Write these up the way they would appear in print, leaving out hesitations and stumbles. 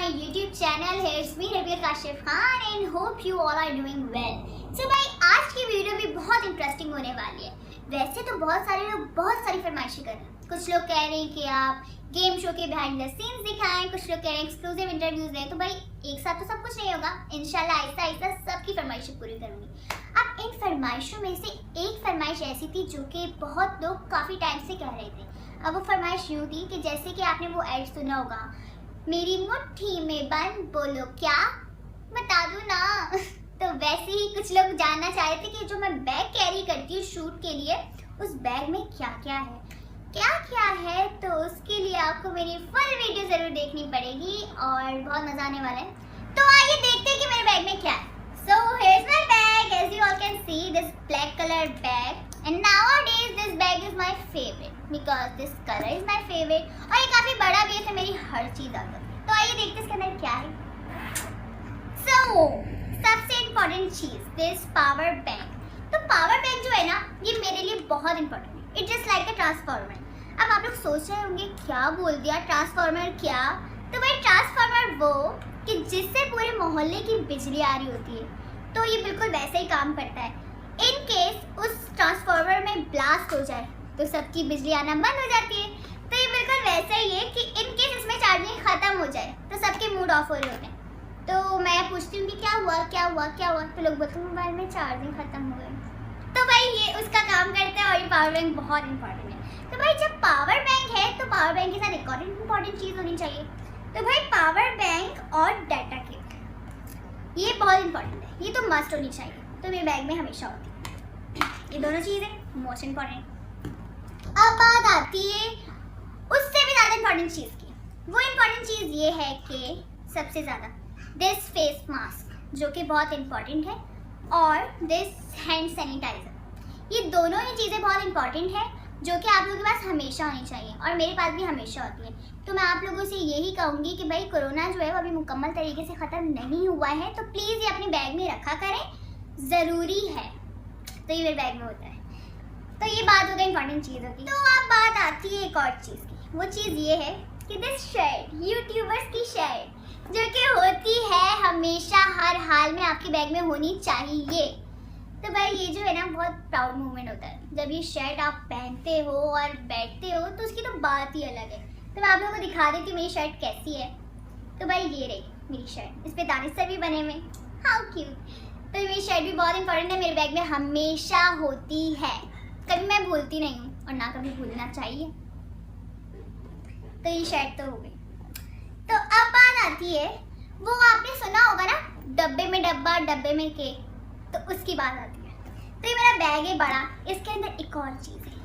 my YouTube channel. It's me Rabiya Kashif Khan and hope you all are doing well. So भाई आज की video भी बहुत interesting होने वाली है। वैसे तो बहुत सारे लोग बहुत सारी फरमाइशें कर रहे हैं। कुछ लोग कह रहे हैं कि आप गेम शो के बिहाइंड द सीन्स दिखाएं, कुछ लोग कह रहे हैं एक्सक्लूसिव इंटरव्यूज दें। तो भाई एक साथ तो सब कुछ नहीं होगा, इंशाल्लाह आहिस्ता आहिस्ता सबकी फरमाइशें पूरी करूंगी। अब इन फरमाइशों में से एक फरमाइश ऐसी थी जो कि बहुत लोग काफ़ी टाइम से कह रहे थे। अब वो फरमाइश यूँ थी कि जैसे कि आपने वो ऐड सुना होगा, मेरी मुट्ठी में बंद बोलो क्या, बता दूँ ना। तो वैसे ही कुछ लोग जानना चाह रहे थे कि जो मैं बैग कैरी करती हूँ शूट के लिए, उस बैग में क्या क्या है। तो उसके लिए आपको मेरी फुल वीडियो ज़रूर देखनी पड़ेगी और बहुत मज़ा आने वाला है। तो आइए देखते हैं कि मेरे बैग में क्या है। So here's my bag. As you all can see, this black color bag. And nowadays this bag is my favorite because this color is my favorite. और ये काफी बड़ा भी है तो मेरी हर चीज आ गई। तो आइए देखते हैं इसके अंदर क्या है। So सबसे इम्पोर्टेंट चीज, this power bank. तो पावर बैंक जो है ना, ये मेरे लिए बहुत इंपॉर्टेंट है। It's just like a transformer. अब आप लोग सोच रहे होंगे क्या बोल दिया, ट्रांसफार्मर क्या? तो भाई ट्रांसफार्मर वो कि जिससे पूरे मोहल्ले की बिजली आ रही होती है, तो ये बिल्कुल वैसे ही काम करता है। इन केस उस ट्रांसफार्मर में ब्लास्ट हो जाए तो सबकी बिजली आना बंद हो जाती है। तो ये बिल्कुल वैसा ही है कि इन केस इसमें चार्जिंग खत्म हो जाए तो सबके मूड ऑफ हो रहे होते हैं। तो मैं पूछती हूँ कि क्या हुआ, तो लोग बोलते हैं मोबाइल में चार्जिंग खत्म हो गई। तो भाई ये उसका काम करता है और ये पावर बैंक बहुत इंपॉर्टेंट है। तो भाई जब पावर बैंक है तो पावर बैंक के साथ एक और इम्पॉर्टेंट चीज़ होनी चाहिए। तो भाई पावर बैंक और डाटा केबल, ये बहुत इंपॉर्टेंट है, ये तो मस्ट होनी चाहिए। तो मेरे बैग में हमेशा होती है ये दोनों चीज़ें, मोस्ट इम्पॉर्टेंट। अब बात आती है उससे भी ज़्यादा इम्पॉर्टेंट चीज़ की। वो इम्पॉर्टेंट चीज़ ये है कि सबसे ज़्यादा दिस फेस मास्क जो कि बहुत इम्पॉर्टेंट है, और दिस हैंड सैनिटाइज़र। ये दोनों ही चीज़ें बहुत इंपॉर्टेंट है जो कि आप लोगों के पास हमेशा होनी चाहिए और मेरे पास भी हमेशा होती है। तो मैं आप लोगों से यही कहूँगी कि भाई कोरोना जो है वो अभी मुकम्मल तरीके से ख़त्म नहीं हुआ है, तो प्लीज़ ये अपने बैग में रखा करें, ज़रूरी है। तो ये मेरे बैग में होता है। तो ये बात हो गई इंपॉर्टेंट चीज़ों की। तो अब बात आती है एक और चीज़ की। वो चीज़ ये है कि दिस शर्ट, यूट्यूबर्स की शर्ट जो कि होती है हमेशा हर हाल में आपके बैग में होनी चाहिए। तो भाई ये जो है ना बहुत प्राउड मोमेंट होता है जब ये शर्ट आप पहनते हो और बैठते हो, तो उसकी तो बात ही अलग है। तो मैं आप लोगों को दिखा देती हूँ मेरी शर्ट कैसी है। तो भाई ये रही मेरी शर्ट, इस पे दानिश भी बने हुए, हाउ क्यूट। तो मेरी शर्ट भी बहुत इंपॉर्टेंट है, मेरे बैग में हमेशा होती है, कभी मैं भूलती नहीं हूँ और ना कभी भूलना चाहिए। तो ये शर्ट तो हो गई। तो अब बात आती है, वो आपने सुना होगा ना, डब्बे में डब्बा डब्बे में केक, तो उसकी बात आती है। तो ये मेरा बैग है बड़ा, इसके अंदर एक और चीज़ है।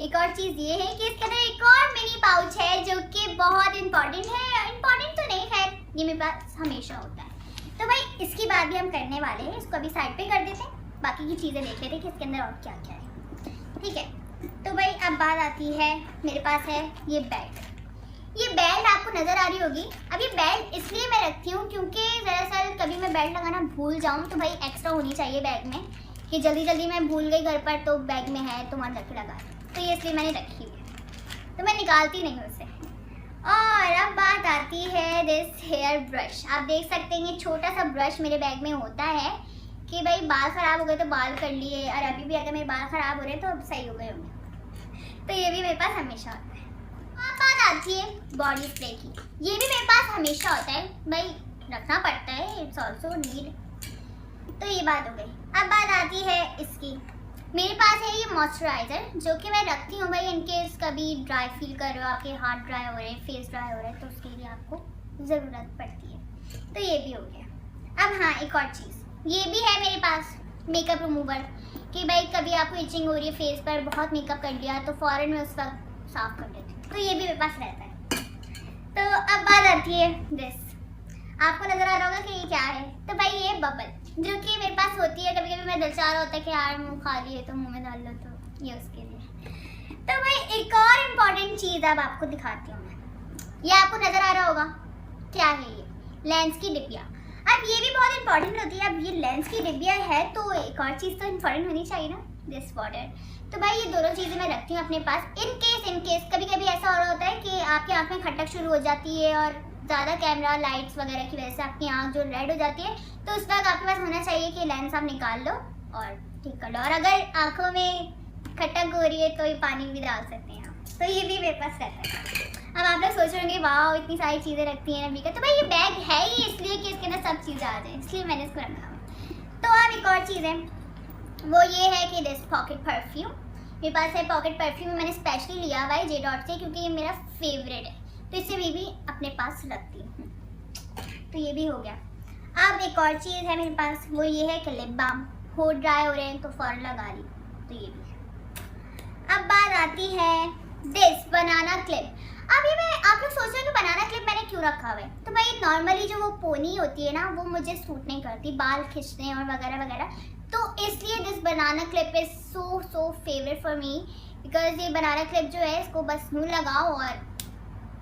एक और चीज़ ये है कि इसके अंदर एक और मिनी पाउच है जो कि बहुत इंपॉर्टेंट है। इंपॉर्टेंट तो नहीं है, ये मेरे पास हमेशा होता है। तो भाई इसकी बात भी हम करने वाले हैं, इसको अभी साइड पे कर देते हैं, बाकी की चीज़ें देख लेते हैं कि इसके अंदर और क्या क्या है। ठीक है, तो भाई अब बात आती है, मेरे पास है ये बेल्ट। ये बेल्ट आपको नज़र आ रही होगी। अब ये बेल्ट इसलिए मैं रखती हूँ क्योंकि दरअसल कभी मैं बेल्ट लगाना भूल जाऊँ तो भाई एक्स्ट्रा होनी चाहिए बैग में, कि जल्दी जल्दी मैं भूल गई घर पर तो बैग में है तो वहाँ जाके लगा। तो ये इसलिए मैंने रखी हुई है, तो मैं निकालती नहीं हूँ उसे। और अब बात आती है दिस हेयर ब्रश। आप देख सकते हैं ये छोटा सा ब्रश मेरे बैग में होता है कि भाई बाल ख़राब हो गए तो बाल कर लिए, और अभी भी अगर मेरे बाल ख़राब हो रहे हैं तो अब सही हो गए होंगे। तो ये भी मेरे पास हमेशा होता है। अब बात आती है बॉडी स्प्रे की। ये भी मेरे पास हमेशा होता है, भाई रखना पड़ता है, इट्स ऑल्सो नीड। तो ये बात हो गई। अब बात आती है इसकी। मेरे पास है ये मॉइस्चराइज़र जो कि मैं रखती हूँ भाई इनकेस कभी ड्राई फील कर रहे हो, आपके हाथ ड्राई हो रहे हैं, फेस ड्राई हो रहा है, तो उसके लिए आपको ज़रूरत पड़ती है। तो ये भी हो गया। अब हाँ, एक और चीज़ ये भी है मेरे पास, मेकअप रिमूवर, कि भाई कभी आपको इचिंग हो रही है फेस पर, बहुत मेकअप कर लिया तो फ़ौरन में उस वक्त साफ़ कर देती हूँ। तो ये भी मेरे पास रहता है। तो अब बात आती है दिस। आपको नज़र आ रहा होगा कि ये क्या है। तो भाई ये बबल जो कि मेरे पास होती है, कभी कभी मैं दिल चाह रहा होता है कि यार मुंह खाली है तो मुंह में डाल लो, तो ये उसके लिए। तो भाई एक और इम्पॉर्टेंट चीज़ अब आपको दिखाती हूँ मैं। ये आपको नज़र आ रहा होगा क्या है, ये लेंस की डिब्बिया। अब ये भी बहुत इंपॉर्टेंट होती है। अब ये लेंस की डिब्बिया है तो एक और चीज़ तो इम्पॉर्टेंट होनी चाहिए ना, दिस वाटर। तो भाई ये दोनों चीज़ें मैं रखती हूँ अपने पास इन केस कभी कभी ऐसा हो रहा होता है कि आपकी आँख में खटक शुरू हो जाती है और ज़्यादा कैमरा लाइट्स वगैरह की वजह से आपकी आँख जो रेड हो जाती है, तो उस वक्त आपके पास होना चाहिए कि लेंस आप निकाल लो और ठीक कर लो। और अगर आँखों में खटक हो रही है तो ये पानी भी डाल सकते हैं आप, तो ये भी मेरे पास रहता है। अब आप लोग सोच रहे होंगे वाह इतनी सारी चीज़ें रखती हैं नबी का, तो भाई ये बैग है ही इसलिए कि इसके अंदर सब चीज़ें आ जाए, इसलिए मैंने इसको रखा। तो अब एक और चीज़ है, वो ये है कि दिस पॉकेट परफ्यूम मेरे पास है। पॉकेट परफ्यूम मैंने स्पेशली लिया हुआ है J.Dot से, क्योंकि ये मेरा फेवरेट है, तो इसे भी अपने पास रखती हूँ। तो ये भी हो गया। अब एक और चीज़ है मेरे पास, वो ये है कि लिप बाम। होठ ड्राई हो रहे हैं तो फ़ौरन लगा ली, तो ये भी है। अब बात आती है दिस बनाना क्लिप। अब ये मैं आप लोग सोच रहे हो कि बनाना क्लिप मैंने क्यों रखा हुआ है, तो भाई नॉर्मली जो वो पोनी होती है ना, वो मुझे सूट नहीं करती, बाल खींचते हैं और वगैरह वगैरह, तो इसलिए this banana clip is so favourite for me, because ये बनाना क्लिप जो है इसको बस यूँ लगाओ और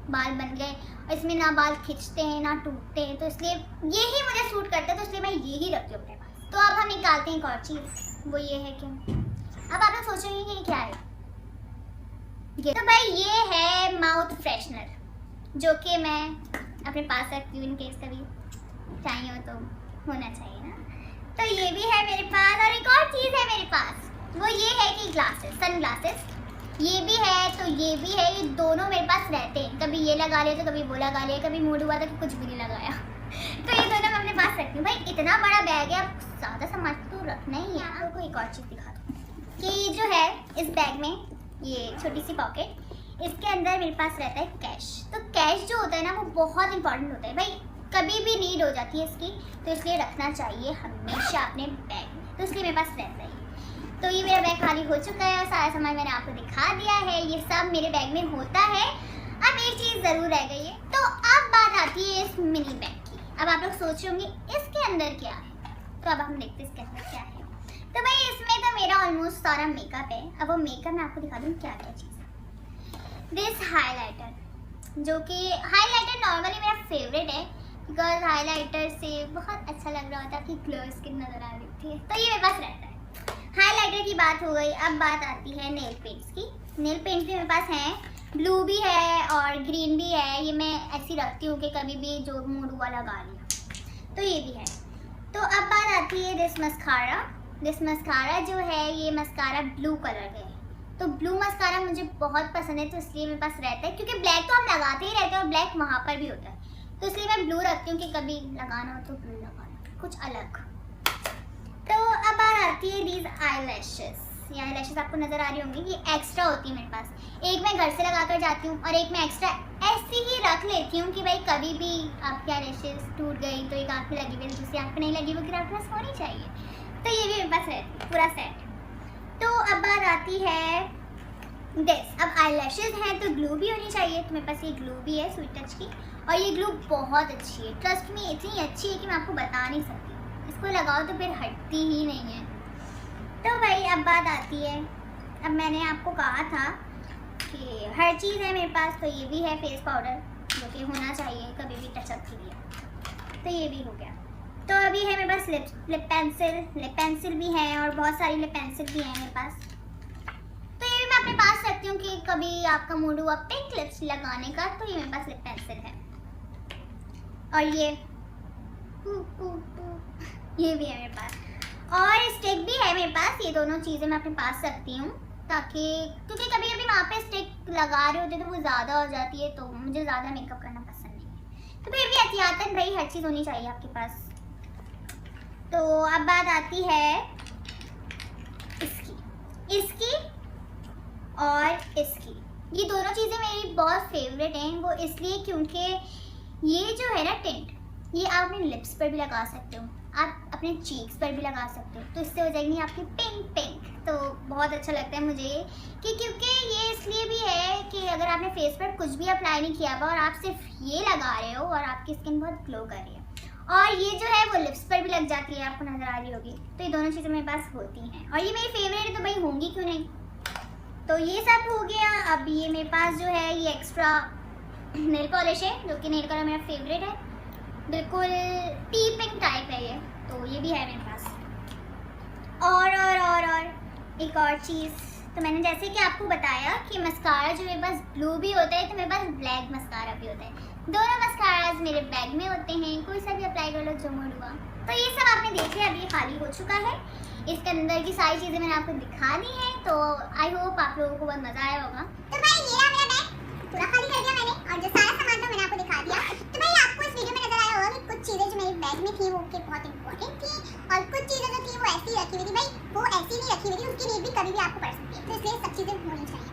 बाल बन गए, और इसमें ना बाल खींचते हैं ना टूटते हैं, तो इसलिए यही मुझे सूट करता है, तो इसलिए मैं यही रखती हूँ अपने पास। तो अब हम निकालते हैं एक और चीज़, वो ये है कि अब आप लोग सोचेंगे कि ये क्या है, तो भाई ये है माउथ फ्रेशनर, जो कि मैं अपने पास रखती हूँ इन केस कभी चाहिए हो तो होना चाहिए ना। तो ये भी है मेरे पास। और एक और चीज़ है मेरे पास, वो ये है कि ग्लासेस, सन ग्लासेस, ये भी है तो ये भी है, ये दोनों मेरे पास रहते हैं। कभी ये लगा लिया तो कभी वो लगा लिया, कभी मूड हुआ था कि कुछ भी नहीं लगाया तो ये दोनों मैं अपने पास रखती हूँ। भाई इतना बड़ा बैग है, आप ज़्यादा सामान तो रखना ही है। आप लोगों को एक और चीज़ दिखा दूँ कि जो है इस बैग में ये छोटी सी पॉकेट, इसके अंदर मेरे पास रहता है कैश। तो कैश जो होता है ना वो बहुत इंपॉर्टेंट होता है भाई, कभी भी नीड हो जाती है इसकी, तो इसलिए रखना चाहिए हमेशा अपने बैग में, तो इसलिए मेरे पास रहता है। तो ये मेरा बैग खाली हो चुका है और सारा सामान मैंने आपको दिखा दिया है, ये सब मेरे बैग में होता है। अब एक चीज़ ज़रूर रह गई है, तो अब बात आती है इस मिनी बैग की। अब आप लोग सोच होंगे इसके अंदर क्या है, तो अब हम देखते हैं इसके अंदर क्या है। तो भाई इसमें तो मेरा ऑलमोस्ट सारा मेकअप है। अब वो मेकअप मैं आपको दिखा दूँ क्या क्या चीज़ है। दिस हाइलाइटर, जो कि हाइलाइटर नॉर्मली मेरा फेवरेट है, बिकॉज हाइलाइटर से बहुत अच्छा लग रहा होता है कि ग्लो स्किन नज़र आ रही थी, तो ये मेरे पास रहता है। हाइलाइटर की बात हो गई, अब बात आती है नेल पेंट्स की। नेल पेंट्स भी मेरे पास हैं, ब्लू भी है और ग्रीन भी है, ये मैं ऐसी रखती हूँ कि कभी भी जो मूड हुआ लगा लिया, तो ये भी है। तो अब बात आती है दिस मस्कारा। दिस मस्कारा जो है ये मस्कारा ब्लू कलर का है, तो ब्लू मस्कारा मुझे बहुत पसंद है, तो इसलिए मेरे पास रहता है, क्योंकि ब्लैक तो हम लगाते ही रहते हैं और ब्लैक वहाँ पर भी होता है, तो इसलिए मैं ब्लू रखती हूँ कि कभी लगाना हो तो ब्लू लगाना, कुछ अलग। तो अब बात आती है दीज आई लैशेस। ये आई लैशेस आपको नज़र आ रही होंगी, ये एक्स्ट्रा होती है मेरे पास। एक मैं घर से लगा कर जाती हूँ और एक मैं एक्स्ट्रा ऐसे ही रख लेती हूँ कि भाई कभी भी आपकी आई लैशेस टूट गई तो एक आँख में लगी हुई दूसरी आँख में नहीं लगी, वो फिर आपके पास होनी चाहिए, तो ये भी मेरे पास रहती है पूरा सेट। तो अब बात आती है दिस, अब आई लैशेस हैं तो ग्लू भी होनी चाहिए, तो मेरे पास ये ग्लू भी है स्वीट टच की, और ये ग्लू बहुत अच्छी है, ट्रस्ट में इतनी अच्छी है कि मैं आपको बता नहीं सकती, इसको लगाओ तो फिर हटती ही नहीं है। तो भाई अब बात आती है, अब मैंने आपको कहा था कि हर चीज़ है मेरे पास, तो ये भी है फेस पाउडर, जो कि होना चाहिए कभी भी टचअप के लिए, तो ये भी हो गया। तो अभी है मेरे पास लिप पेंसिल भी है और बहुत सारी लिप पेंसिल भी है मेरे पास, तो ये भी मैं अपने पास रखती हूँ कि कभी आपका मूड हुआ पिंक लिप्स लगाने का, तो ये मेरे पास लिप पेंसिल है। और ये भी है मेरे पास, और स्टिक भी है मेरे पास। ये दोनों चीज़ें मैं अपने पास रखती हूँ, ताकि क्योंकि कभी कभी वहाँ पे स्टिक लगा रहे होते तो वो ज़्यादा हो जाती है, तो मुझे ज़्यादा मेकअप करना पसंद नहीं है, तो फिर भी एहतियातन भाई हर चीज़ होनी चाहिए आपके पास। तो अब बात आती है इसकी और इसकी। ये दोनों चीज़ें मेरी बहुत फेवरेट हैं, वो इसलिए क्योंकि ये जो है ना टिंट, ये आप अपने लिप्स पर भी लगा सकते हो, आप अपने चीक्स पर भी लगा सकते हो, तो इससे हो जाएंगी आपकी पिंक। तो बहुत अच्छा लगता है मुझे ये कि क्योंकि ये इसलिए भी है कि अगर आपने फेस पर कुछ भी अप्लाई नहीं किया हुआ और आप सिर्फ ये लगा रहे हो और आपकी स्किन बहुत ग्लो कर रही है, और ये जो है वो लिप्स पर भी लग जाती है, आपको नज़र आ रही होगी, तो ये दोनों चीज़ें मेरे पास होती हैं और ये मेरी फेवरेट है, तो भाई होंगी क्यों नहीं। तो ये सब हो गया। अब ये मेरे पास जो है ये एक्स्ट्रा नेल पॉलिश है, जो कि नेल कलर मेरा फेवरेट है, बिल्कुल टी पिंक टाइप है ये, तो ये भी है मेरे पास। और एक और चीज़, तो मैंने जैसे कि आपको बताया कि मस्कारा जो मेरे पास ब्लू भी होता है, तो मेरे पास ब्लैक मस्कारा भी होता है। दोनों मस्काराज मेरे बैग में होते हैं, कोई सा भी अप्लाई कर लो जो मूड हुआ। तो ये सब आपने देख लिया, अब ये खाली हो चुका है। इसके अंदर की सारी चीज़ें मैंने आपको दिखा दी हैं, तो आई होप आप लोगों को बहुत मज़ा आया होगा। तो भाई ये रहा मेरा बैग, पूरा खाली कर दिया मैंने, और जो सारा सामान था मैंने आपको दिखा दिया। तो भाई आपको इस वीडियो में नजर आया होगा कि कुछ चीज़ें जो मेरे बैग में थी वो बहुत इंपॉर्टेंट थी, और कुछ चीज़ें जो थी वो ऐसी रखी हुई थी। भाई वो ऐसी नहीं रखी हुई थी, उसकी नीड भी कभी भी आपको पड़ सकती है, तो इसलिए सब चीज़ें होनी चाहिए।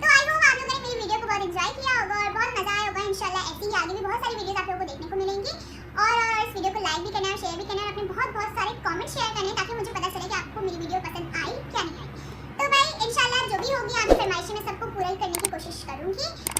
तो आई होप आप लोगों ने मेरी वीडियो को बहुत एंजॉय किया होगा और बहुत मज़ा आया होगा। इंशाल्लाह ऐसी ही आगे भी बहुत सारी वीडियोस आप लोगों को देखने को मिलेंगी, और इस वीडियो को लाइक भी करना है, शेयर भी करना है, अपने बहुत सारे कमेंट शेयर करने हैं, ताकि मुझे पता चले कि आपको मेरी वीडियो पसंद आई क्या नहीं आई। तो भाई इंशाल्लाह जो भी होगी आपकी फरमाइशें मैं सबको पूरा करने की कोशिश करूँगी।